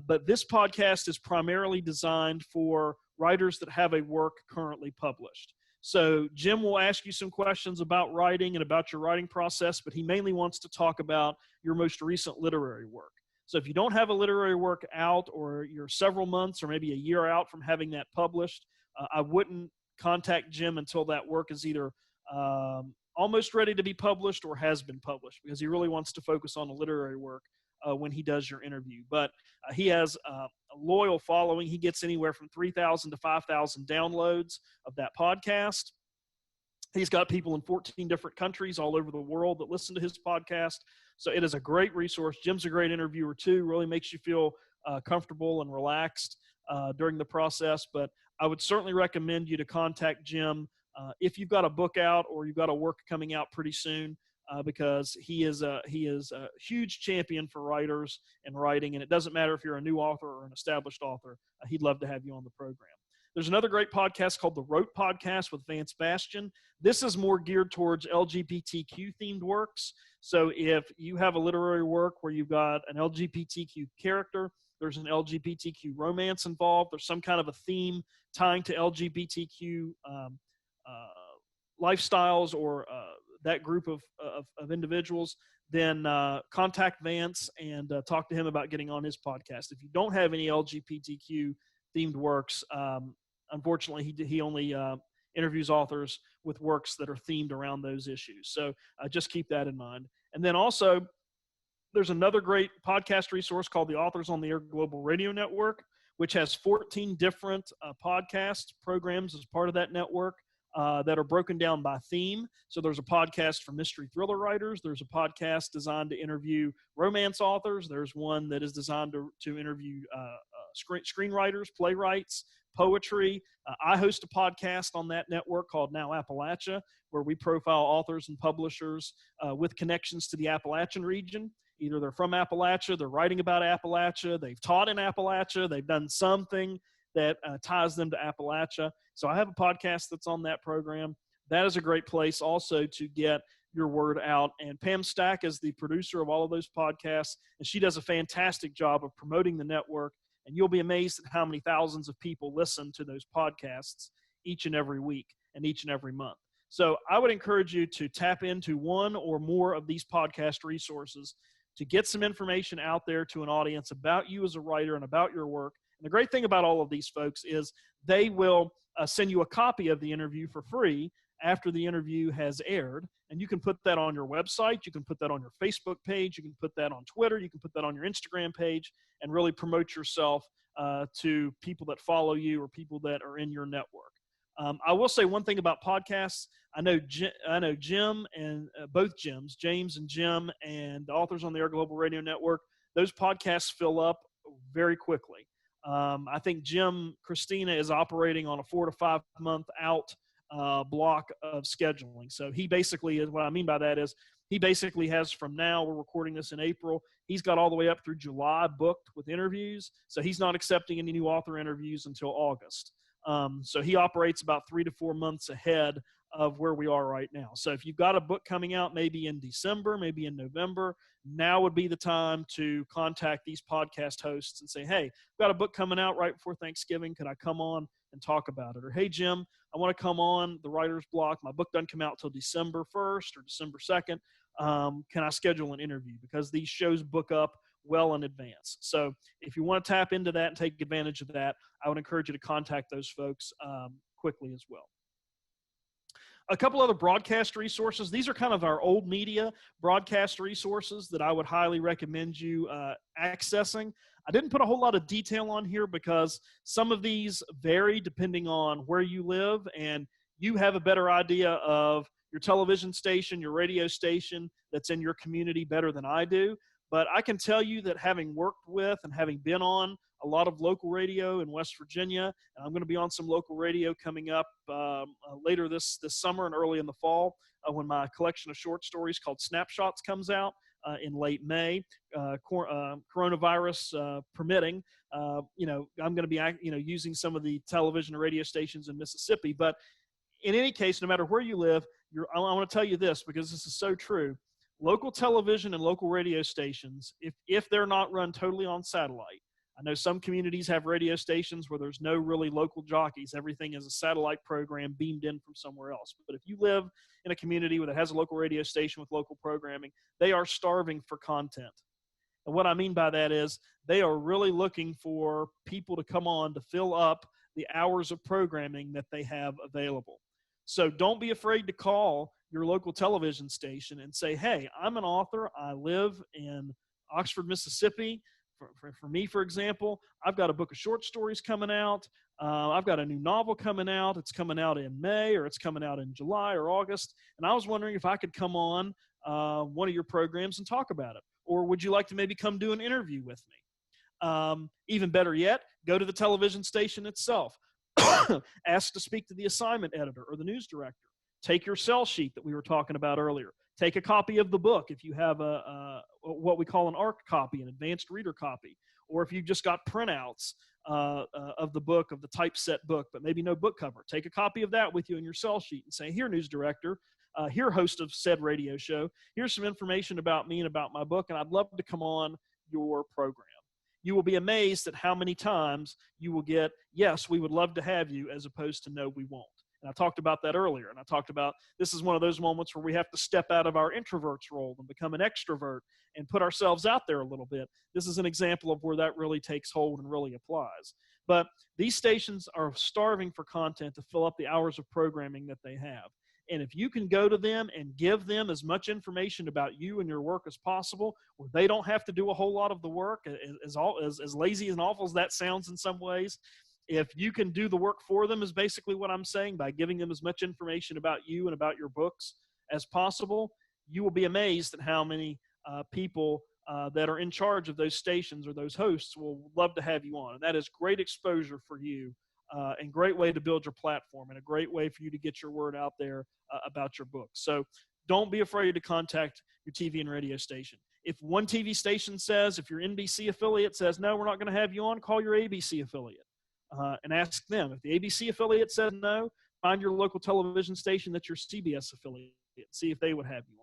but this podcast is primarily designed for writers that have a work currently published. So Jim will ask you some questions about writing and about your writing process, but he mainly wants to talk about your most recent literary work. So if you don't have a literary work out, or you're several months or maybe a year out from having that published, I wouldn't contact Jim until that work is either almost ready to be published or has been published, because he really wants to focus on the literary work when he does your interview. But he has a loyal following. He gets anywhere from 3,000 to 5,000 downloads of that podcast. He's got people in 14 different countries all over the world that listen to his podcast. So it is a great resource. Jim's a great interviewer too, really makes you feel comfortable and relaxed during the process. But I would certainly recommend you to contact Jim if you've got a book out or you've got a work coming out pretty soon, because he is a huge champion for writers and writing. And it doesn't matter if you're a new author or an established author, he'd love to have you on the program. There's another great podcast called the Wrote Podcast with Vance Bastian. This is more geared towards LGBTQ themed works. So if you have a literary work where you've got an LGBTQ character, there's an LGBTQ romance involved, there's some kind of a theme tying to LGBTQ lifestyles or that group of individuals, then contact Vance and talk to him about getting on his podcast. If you don't have any LGBTQ themed works, unfortunately, he only interviews authors with works that are themed around those issues. So just keep that in mind. And then also, there's another great podcast resource called the Authors on the Air Global Radio Network, which has 14 different podcast programs as part of that network that are broken down by theme. So there's a podcast for mystery thriller writers. There's a podcast designed to interview romance authors. There's one that is designed to interview screenwriters, playwrights, poetry. I host a podcast on that network called Now Appalachia, where we profile authors and publishers with connections to the Appalachian region. Either they're from Appalachia, they're writing about Appalachia, they've taught in Appalachia, they've done something that ties them to Appalachia. So I have a podcast that's on that program. That is a great place also to get your word out. And Pam Stack is the producer of all of those podcasts, and she does a fantastic job of promoting the network. And you'll be amazed at how many thousands of people listen to those podcasts each and every week and each and every month. So I would encourage you to tap into one or more of these podcast resources to get some information out there to an audience about you as a writer and about your work. And the great thing about all of these folks is they will send you a copy of the interview for free after the interview has aired. And you can put that on your website. You can put that on your Facebook page. You can put that on Twitter. You can put that on your Instagram page and really promote yourself to people that follow you or people that are in your network. I will say one thing about podcasts. I know Jim and both Jims, James and Jim, and the Authors on the Air Global Radio Network, those podcasts fill up very quickly. I think Jim Christina is operating on a 4 to 5 month out block of scheduling. So he basically is, what I mean by that is he basically has, from now, we're recording this in April, he's got all the way up through July booked with interviews. So he's not accepting any new author interviews until August. So he operates about 3 to 4 months ahead of where we are right now. So if you've got a book coming out maybe in December, maybe in November, now would be the time to contact these podcast hosts and say, hey, I've got a book coming out right before Thanksgiving. Could I come on and talk about it? Or, hey, Jim, I want to come on the writer's block. My book doesn't come out till December 1st or December 2nd. Can I schedule an interview? Because these shows book up well in advance. So if you want to tap into that and take advantage of that, I would encourage you to contact those folks quickly as well. A couple other broadcast resources. These are kind of our old media broadcast resources that I would highly recommend you accessing. I didn't put a whole lot of detail on here because some of these vary depending on where you live, and you have a better idea of your television station, your radio station that's in your community better than I do. But I can tell you that having worked with and having been on a lot of local radio in West Virginia, and I'm going to be on some local radio coming up later this summer and early in the fall when my collection of short stories called Snapshots comes out in late May, coronavirus permitting. I'm going to be using some of the television and radio stations in Mississippi. But in any case, no matter where you live, I want to tell you this because this is so true. Local television and local radio stations, if they're not run totally on satellite, I know some communities have radio stations where there's no really local jockeys. Everything is a satellite program beamed in from somewhere else. But if you live in a community that has a local radio station with local programming, they are starving for content. And what I mean by that is they are really looking for people to come on to fill up the hours of programming that they have available. So don't be afraid to call your local television station and say, hey, I'm an author. I live in Oxford, Mississippi. For me, for example, I've got a book of short stories coming out. I've got a new novel coming out. It's coming out in May, or it's coming out in July or August. And I was wondering if I could come on one of your programs and talk about it. Or would you like to maybe come do an interview with me? Even better yet, go to the television station itself. Ask to speak to the assignment editor or the news director. Take your sell sheet that we were talking about earlier. Take a copy of the book if you have what we call an ARC copy, an advanced reader copy, or if you've just got printouts of the book, of the typeset book, but maybe no book cover. Take a copy of that with you in your sell sheet and say, here, news director, here, host of said radio show, here's some information about me and about my book, and I'd love to come on your program. You will be amazed at how many times you will get, yes, we would love to have you, as opposed to no, we won't. And I talked about that earlier. And I talked about this is one of those moments where we have to step out of our introvert's role and become an extrovert and put ourselves out there a little bit. This is an example of where that really takes hold and really applies. But these stations are starving for content to fill up the hours of programming that they have. And if you can go to them and give them as much information about you and your work as possible, where they don't have to do a whole lot of the work, as lazy and awful as that sounds in some ways, if you can do the work for them is basically what I'm saying, by giving them as much information about you and about your books as possible, you will be amazed at how many people that are in charge of those stations or those hosts will love to have you on. And that is great exposure for you and great way to build your platform and a great way for you to get your word out there about your book. So don't be afraid to contact your TV and radio station. If one TV station says, if your NBC affiliate says, no, we're not going to have you on, call your ABC affiliate. And ask them. If the ABC affiliate says no, find your local television station that's your CBS affiliate. See if they would have you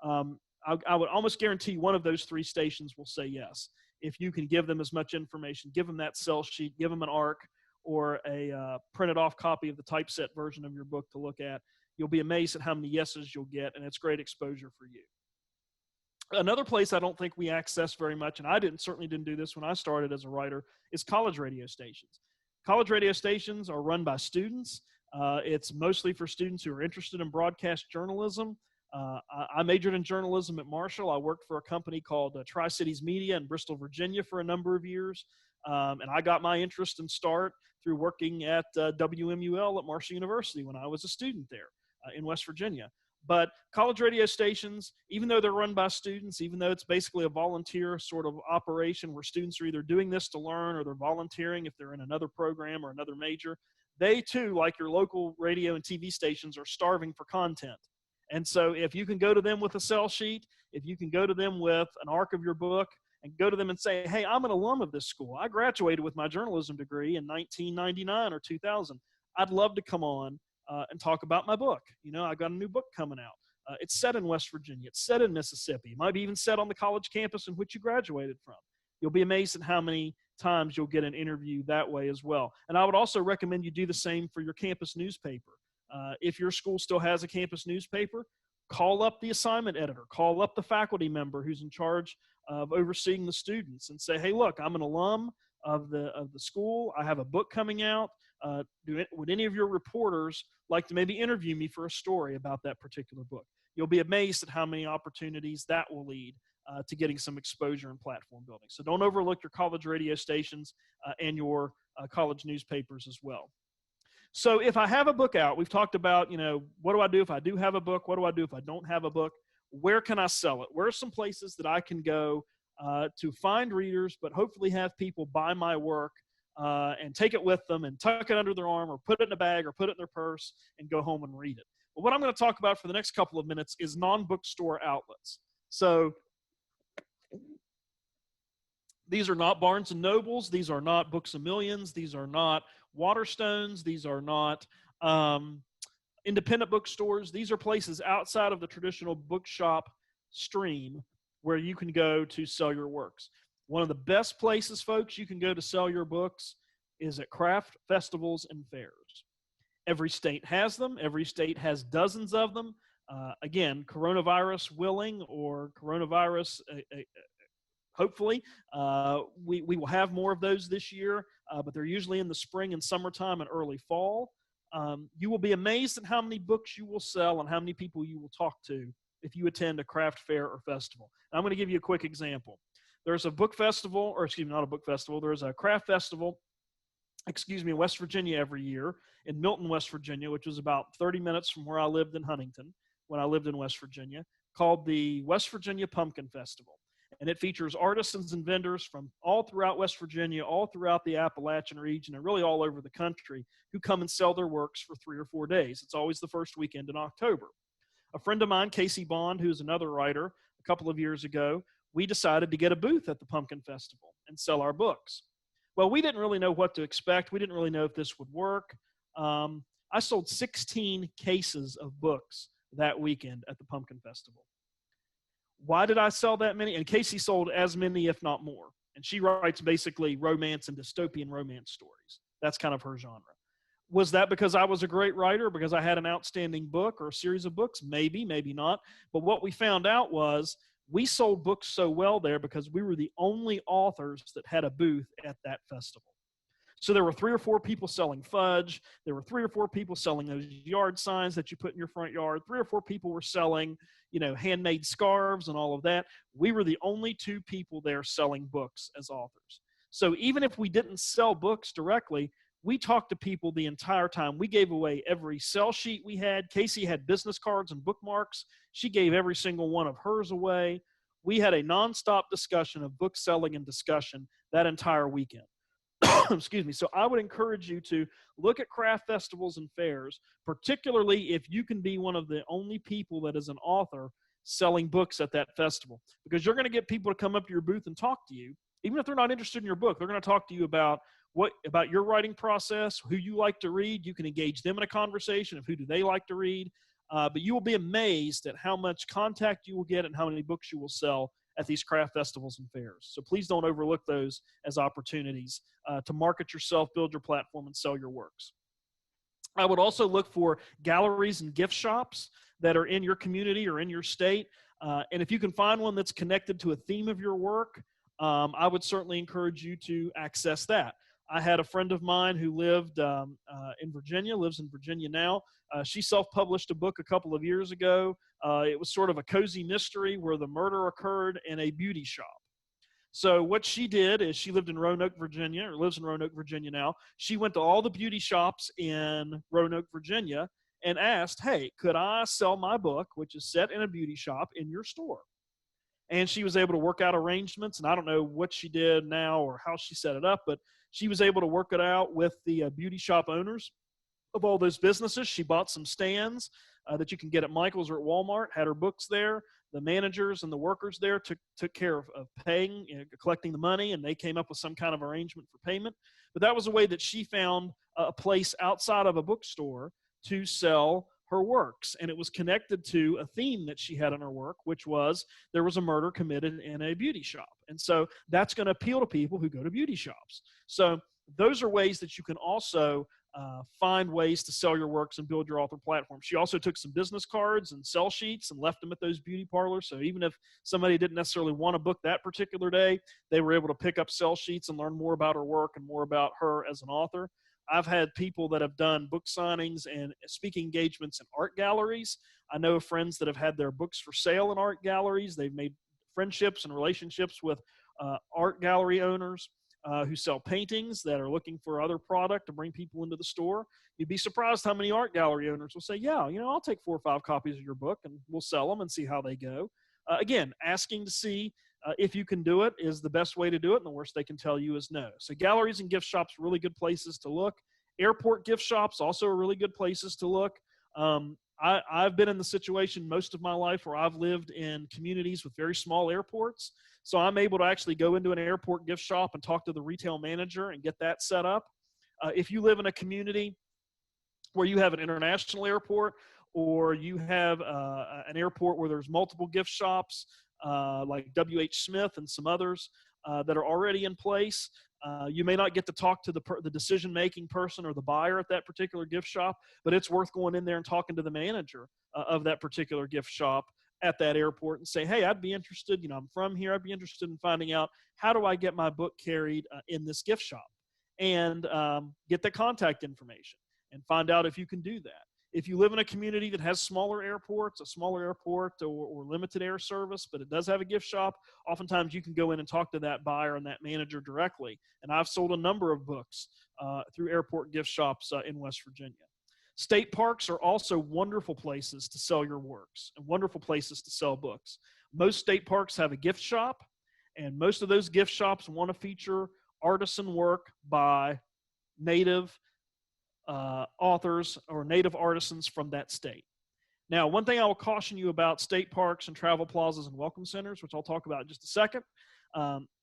on. I would almost guarantee one of those three stations will say yes. If you can give them as much information, give them that sell sheet, give them an ARC or a printed off copy of the typeset version of your book to look at, you'll be amazed at how many yeses you'll get, and it's great exposure for you. Another place I don't think we access very much, and I certainly didn't do this when I started as a writer, is college radio stations. College radio stations are run by students. It's mostly for students who are interested in broadcast journalism. I majored in journalism at Marshall. I worked for a company called Tri-Cities Media in Bristol, Virginia for a number of years. And I got my interest and start through working at WMUL at Marshall University when I was a student there in West Virginia. But college radio stations, even though they're run by students, even though it's basically a volunteer sort of operation where students are either doing this to learn or they're volunteering if they're in another program or another major, they too, like your local radio and TV stations, are starving for content. And so if you can go to them with a sell sheet, if you can go to them with an ARC of your book and go to them and say, hey, I'm an alum of this school. I graduated with my journalism degree in 1999 or 2000. I'd love to come on and talk about my book. You know, I've got a new book coming out. It's set in West Virginia. It's set in Mississippi. It might be even set on the college campus in which you graduated from. You'll be amazed at how many times you'll get an interview that way as well. And I would also recommend you do the same for your campus newspaper. If your school still has a campus newspaper, call up the assignment editor, call up the faculty member who's in charge of overseeing the students and say, hey, look, I'm an alum of the school. I have a book coming out. would any of your reporters like to maybe interview me for a story about that particular book? You'll be amazed at how many opportunities that will lead to getting some exposure and platform building. So don't overlook your college radio stations and your college newspapers as well. So if I have a book out, we've talked about, what do I do if I do have a book? What do I do if I don't have a book? Where can I sell it? Where are some places that I can go to find readers, but hopefully have people buy my work and take it with them and tuck it under their arm or put it in a bag or put it in their purse and go home and read it? But what I'm going to talk about for the next couple of minutes is non-bookstore outlets. So these are not Barnes & Nobles. These are not Books A Millions. These are not Waterstones. These are not independent bookstores. These are places outside of the traditional bookshop stream where you can go to sell your works. One of the best places, folks, you can go to sell your books is at craft festivals and fairs. Every state has them. Every state has dozens of them. Again, coronavirus willing or coronavirus hopefully, we will have more of those this year, but they're usually in the spring and summertime and early fall. You will be amazed at how many books you will sell and how many people you will talk to if you attend a craft fair or festival. And I'm going to give you a quick example. There's a book festival, or excuse me, not a book festival. There's a craft festival, in West Virginia every year in Milton, West Virginia, which was about 30 minutes from where I lived in Huntington when I lived in West Virginia, called the West Virginia Pumpkin Festival. And it features artisans and vendors from all throughout West Virginia, all throughout the Appalachian region, and really all over the country who come and sell their works for 3 or 4 days. It's always the first weekend in October. A friend of mine, Casey Bond, who's another writer, a couple of years ago, we decided to get a booth at the Pumpkin Festival and sell our books. Well, we didn't really know what to expect. We didn't really know if this would work. I sold 16 cases of books that weekend at the Pumpkin Festival. Why did I sell that many? And Casey sold as many, if not more. And she writes basically romance and dystopian romance stories. That's kind of her genre. Was that because I was a great writer, because I had an outstanding book or a series of books? Maybe, maybe not. But what we found out was we sold books so well there because we were the only authors that had a booth at that festival. So there were 3 or 4 people selling fudge. There were 3 or 4 people selling those yard signs that you put in your front yard. 3 or 4 people were selling, handmade scarves and all of that. We were the only 2 people there selling books as authors. So even if we didn't sell books directly, we talked to people the entire time. We gave away every sell sheet we had. Casey had business cards and bookmarks. She gave every single one of hers away. We had a nonstop discussion of book selling and discussion that entire weekend. Excuse me. So I would encourage you to look at craft festivals and fairs, particularly if you can be one of the only people that is an author selling books at that festival, because you're going to get people to come up to your booth and talk to you. Even if they're not interested in your book, they're going to talk to you about your writing process, who you like to read. You can engage them in a conversation of who do they like to read. But you will be amazed at how much contact you will get and how many books you will sell at these craft festivals and fairs. So please don't overlook those as opportunities to market yourself, build your platform, and sell your works. I would also look for galleries and gift shops that are in your community or in your state. And if you can find one that's connected to a theme of your work, I would certainly encourage you to access that. I had a friend of mine who lived in Virginia, lives in Virginia now. She self-published a book a couple of years ago. It was sort of a cozy mystery where the murder occurred in a beauty shop. So what she did is she lived in Roanoke, Virginia, or lives in Roanoke, Virginia now. She went to all the beauty shops in Roanoke, Virginia, and asked, hey, could I sell my book, which is set in a beauty shop, in your store? And she was able to work out arrangements, and I don't know what she did now or how she set it up, but she was able to work it out with the beauty shop owners of all those businesses. She bought some stands that you can get at Michael's or at Walmart, had her books there. The managers and the workers there took care of paying, collecting the money, and they came up with some kind of arrangement for payment. But that was a way that she found a place outside of a bookstore to sell her works, and it was connected to a theme that she had in her work, which was there was a murder committed in a beauty shop. And so that's going to appeal to people who go to beauty shops. So those are ways that you can also find ways to sell your works and build your author platform. She also took some business cards and sell sheets and left them at those beauty parlors. So even if somebody didn't necessarily want to book that particular day, they were able to pick up sell sheets and learn more about her work and more about her as an author. I've had people that have done book signings and speaking engagements in art galleries. I know friends that have had their books for sale in art galleries. They've made friendships and relationships with art gallery owners who sell paintings that are looking for other product to bring people into the store. You'd be surprised how many art gallery owners will say, yeah, you know, I'll take 4 or 5 copies of your book and we'll sell them and see how they go. Again, asking to see if you can do it is the best way to do it, and the worst they can tell you is no. So galleries and gift shops are really good places to look. Airport gift shops also are really good places to look. I've been in the situation most of my life where I've lived in communities with very small airports. So I'm able to actually go into an airport gift shop and talk to the retail manager and get that set up. If you live in a community where you have an international airport, or you have an airport where there's multiple gift shops, like W.H. Smith and some others that are already in place, you may not get to talk to the decision-making person or the buyer at that particular gift shop, but it's worth going in there and talking to the manager of that particular gift shop at that airport and say, hey, I'd be interested, you know, I'm from here, I'd be interested in finding out, how do I get my book carried in this gift shop? And get the contact information and find out if you can do that. If you live in a community that has smaller airports, a smaller airport or limited air service, but it does have a gift shop, oftentimes you can go in and talk to that buyer and that manager directly. And I've sold a number of books through airport gift shops in West Virginia. State parks are also wonderful places to sell your works and wonderful places to sell books. Most state parks have a gift shop, and most of those gift shops want to feature artisan work by native authors or native artisans from that state. Now, one thing I will caution you about state parks and travel plazas and welcome centers, which I'll talk about in just a second,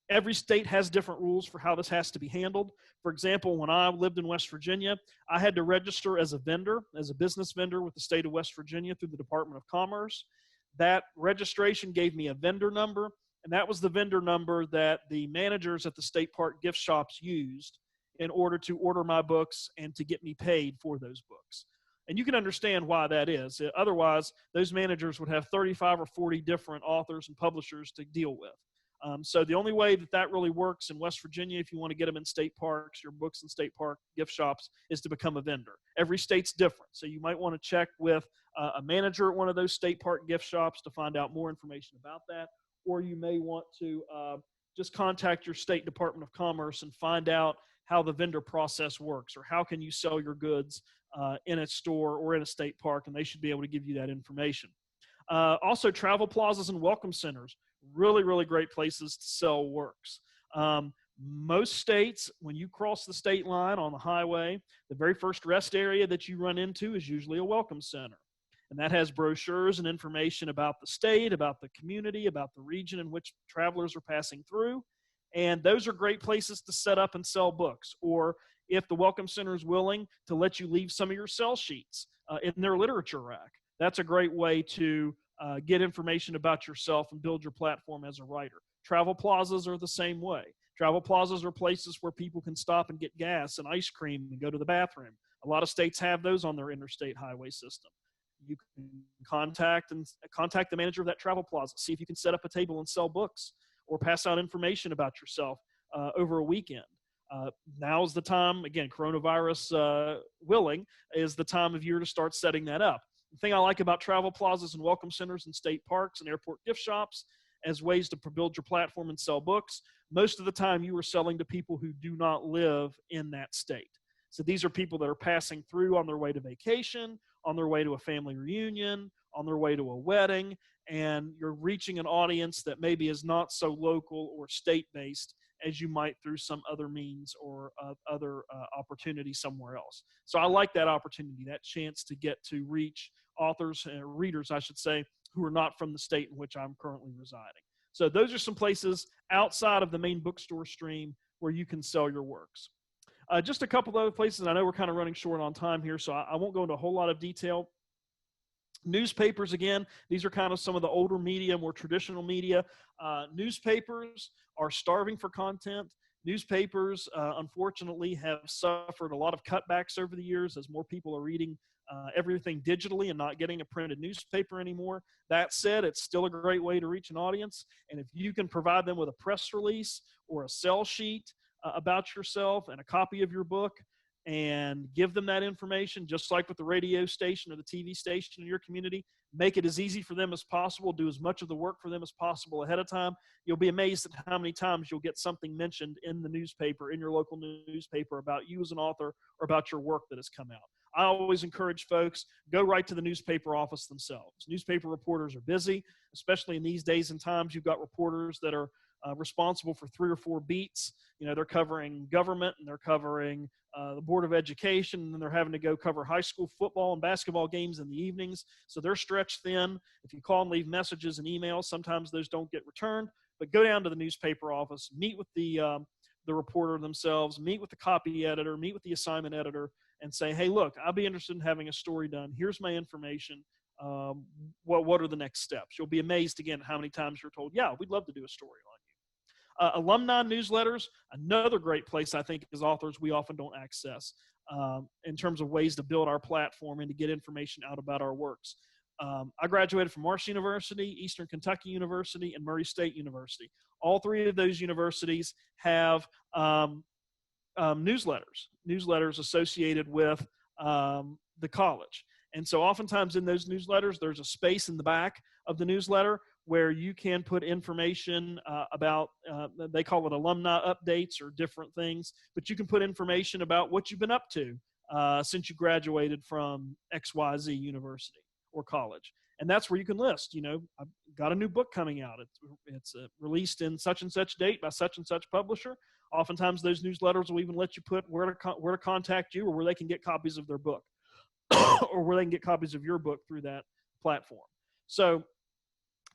every state has different rules for how this has to be handled. For example, when I lived in West Virginia, I had to register as a vendor, as a business vendor with the state of West Virginia through the Department of Commerce. That registration gave me a vendor number, and that was the vendor number that the managers at the state park gift shops used in order to order my books and to get me paid for those books. And you can understand why that is. Otherwise, those managers would have 35 or 40 different authors and publishers to deal with. So the only way that that really works in West Virginia, if you want to get them in state parks, your books in state park gift shops, is to become a vendor. Every state's different. So you might want to check with a manager at one of those state park gift shops to find out more information about that. Or you may want to just contact your state Department of Commerce and find out how the vendor process works, or how can you sell your goods in a store or in a state park, and they should be able to give you that information. Also, travel plazas and welcome centers, really, really great places to sell works. Most states, when you cross the state line on the highway, the very first rest area that you run into is usually a welcome center. And that has brochures and information about the state, about the community, about the region in which travelers are passing through. And those are great places to set up and sell books. Or if the Welcome Center is willing to let you leave some of your sell sheets in their literature rack, that's a great way to get information about yourself and build your platform as a writer. Travel plazas are the same way. Travel plazas are places where people can stop and get gas and ice cream and go to the bathroom. A lot of states have those on their interstate highway system. You can contact the manager of that travel plaza, see if you can set up a table and sell books, or pass out information about yourself over a weekend. Now's the time, again, coronavirus willing, is the time of year to start setting that up. The thing I like about travel plazas and welcome centers and state parks and airport gift shops as ways to build your platform and sell books, most of the time you are selling to people who do not live in that state. So these are people that are passing through on their way to vacation, on their way to a family reunion, on their way to a wedding, and you're reaching an audience that maybe is not so local or state-based as you might through some other means or other opportunity somewhere else. So I like that opportunity, that chance to get to reach authors, readers, I should say, who are not from the state in which I'm currently residing. So those are some places outside of the main bookstore stream where you can sell your works. Just a couple of other places. I know we're kind of running short on time here, so I won't go into a whole lot of detail. Newspapers, again, these are kind of some of the older media, more traditional media. Newspapers are starving for content. Newspapers, unfortunately, have suffered a lot of cutbacks over the years as more people are reading everything digitally and not getting a printed newspaper anymore. That said, it's still a great way to reach an audience. And if you can provide them with a press release or a sell sheet about yourself and a copy of your book, and give them that information, just like with the radio station or the TV station in your community. Make it as easy for them as possible. Do as much of the work for them as possible ahead of time. You'll be amazed at how many times you'll get something mentioned in the newspaper, in your local newspaper, about you as an author or about your work that has come out. I always encourage folks, go right to the newspaper office themselves. Newspaper reporters are busy, especially in these days and times. You've got reporters that are responsible for 3 or 4 beats. You know, they're covering government, and they're covering the Board of Education, and then they're having to go cover high school football and basketball games in the evenings. So they're stretched thin. If you call and leave messages and emails, sometimes those don't get returned. But go down to the newspaper office, meet with the reporter themselves, meet with the copy editor, meet with the assignment editor, and say, hey, look, I'll be interested in having a story done. Here's my information. What are the next steps? You'll be amazed again how many times you're told, yeah, we'd love to do a story on you. Alumni newsletters, another great place I think as authors we often don't access in terms of ways to build our platform and to get information out about our works. I graduated from Marsh University, Eastern Kentucky University, and Murray State University. All 3 of those universities have newsletters associated with the college. And so oftentimes in those newsletters, there's a space in the back of the newsletter where you can put information about, they call it alumni updates or different things, but you can put information about what you've been up to since you graduated from XYZ University or college. And that's where you can list, you know, I've got a new book coming out. It's released in such and such date by such and such publisher. Oftentimes those newsletters will even let you put where to contact you, or where they can get copies of their book or where they can get copies of your book through that platform. So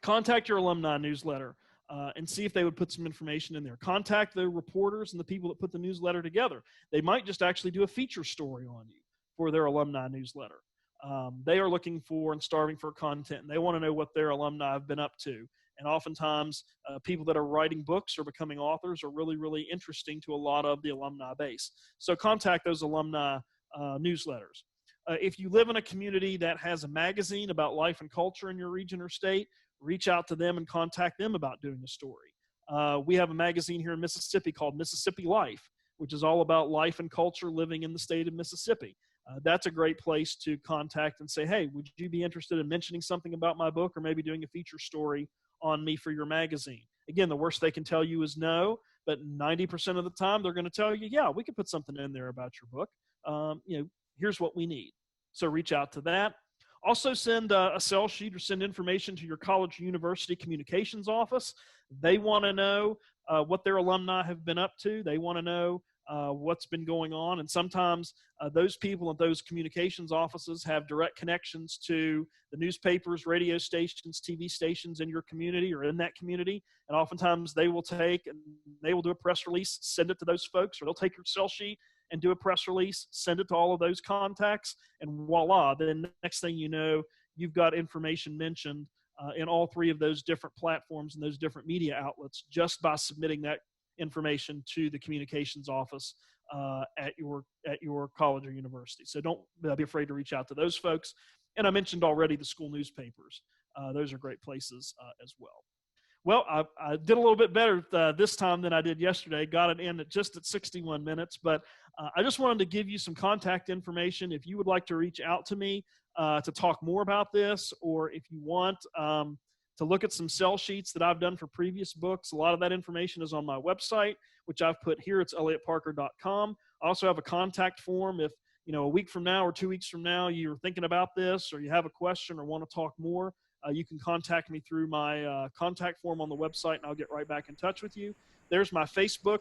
contact your alumni newsletter and see if they would put some information in there. Contact the reporters and the people that put the newsletter together. They might just actually do a feature story on you for their alumni newsletter. They are looking for and starving for content, and they want to know what their alumni have been up to. And oftentimes, people that are writing books or becoming authors are really, really interesting to a lot of the alumni base. So contact those alumni newsletters. If you live in a community that has a magazine about life and culture in your region or state, reach out to them and contact them about doing a story. We have a magazine here in Mississippi called Mississippi Life, which is all about life and culture living in the state of Mississippi. That's a great place to contact and say, hey, would you be interested in mentioning something about my book, or maybe doing a feature story on me for your magazine? Again, the worst they can tell you is no, but 90% of the time they're going to tell you, yeah, we could put something in there about your book. You know, here's what we need. So reach out to that. Also send a sell sheet or send information to your college or university communications office. They want to know what their alumni have been up to. They want to know what's been going on. And sometimes those people at those communications offices have direct connections to the newspapers, radio stations, TV stations in your community or in that community. And oftentimes they will take and they will do a press release, send it to those folks, or they'll take your sell sheet and do a press release, send it to all of those contacts, and voila, then next thing you know, you've got information mentioned in all 3 of those different platforms and those different media outlets just by submitting that information to the communications office at your college or university. So don't be afraid to reach out to those folks. And I mentioned already the school newspapers. Those are great places as well. Well, I did a little bit better this time than I did yesterday. Got it in at just at 61 minutes, but I just wanted to give you some contact information. If you would like to reach out to me to talk more about this, or if you want to look at some sell sheets that I've done for previous books, a lot of that information is on my website, which I've put here. It's eliotparker.com. I also have a contact form. If, you know, a week from now or 2 weeks from now you're thinking about this, or you have a question or want to talk more, you can contact me through my contact form on the website, and I'll get right back in touch with you. There's my Facebook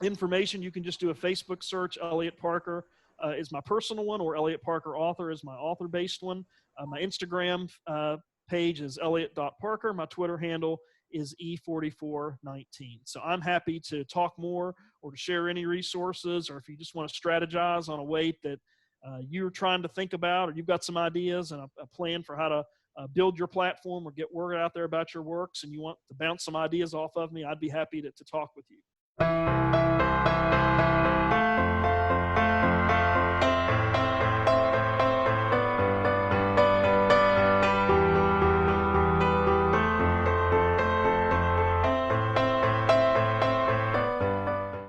information. You can just do a Facebook search. Eliot Parker is my personal one, or Eliot Parker Author is my author-based one. My Instagram page is eliot.parker. My Twitter handle is E4419. So I'm happy to talk more or to share any resources, or if you just want to strategize on a way that you're trying to think about, or you've got some ideas and a plan for how to build your platform or get word out there about your works, and you want to bounce some ideas off of me, I'd be happy to talk with you.